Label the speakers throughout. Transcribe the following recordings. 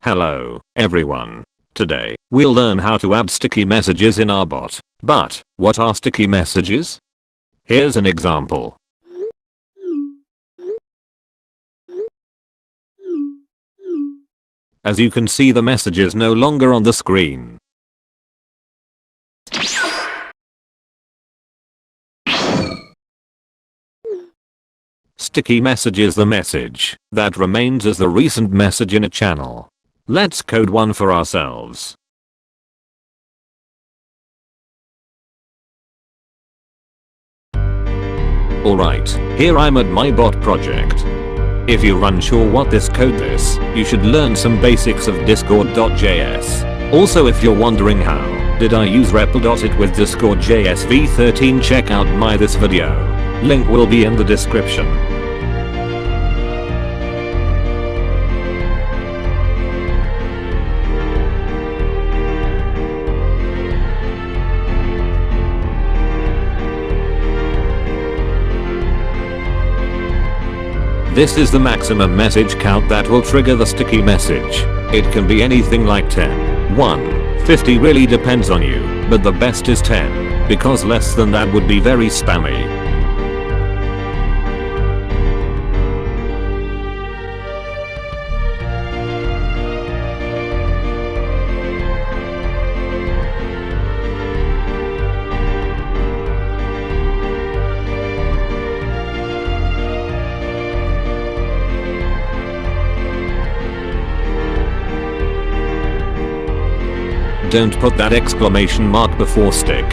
Speaker 1: Hello, everyone. Today, we'll learn how to add sticky messages in our bot. But, what are sticky messages? Here's an example. As you can see, the message is no longer on the screen. Sticky message is the message that remains as the recent message in a channel. Let's code one for ourselves. Alright, here I'm at my bot project. If you're unsure what this code is, you should learn some basics of discord.js. Also, if you're wondering how did I use repo.it with discord.js v13, check out my this video. Link will be in the description. This is the maximum message count that will trigger the sticky message. It can be anything like 10, 1, 50, really depends on you, but the best is 10, because less than that would be very spammy. Don't put that exclamation mark before stick.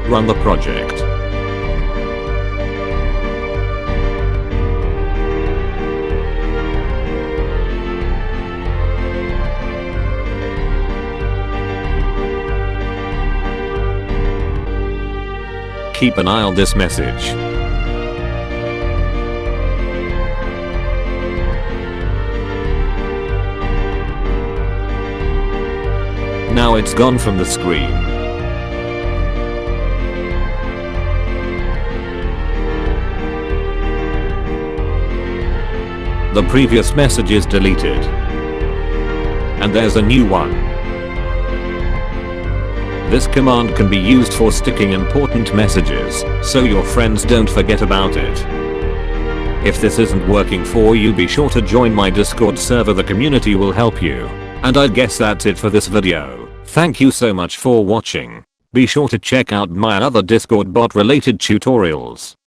Speaker 1: Run the project. Keep an eye on this message. Now it's gone from the screen. The previous message is deleted. And there's a new one. This command can be used for sticking important messages, so your friends don't forget about it. If this isn't working for you, be sure to join my Discord server, the community will help you. And I guess that's it for this video. Thank you so much for watching. Be sure to check out my other Discord bot related tutorials.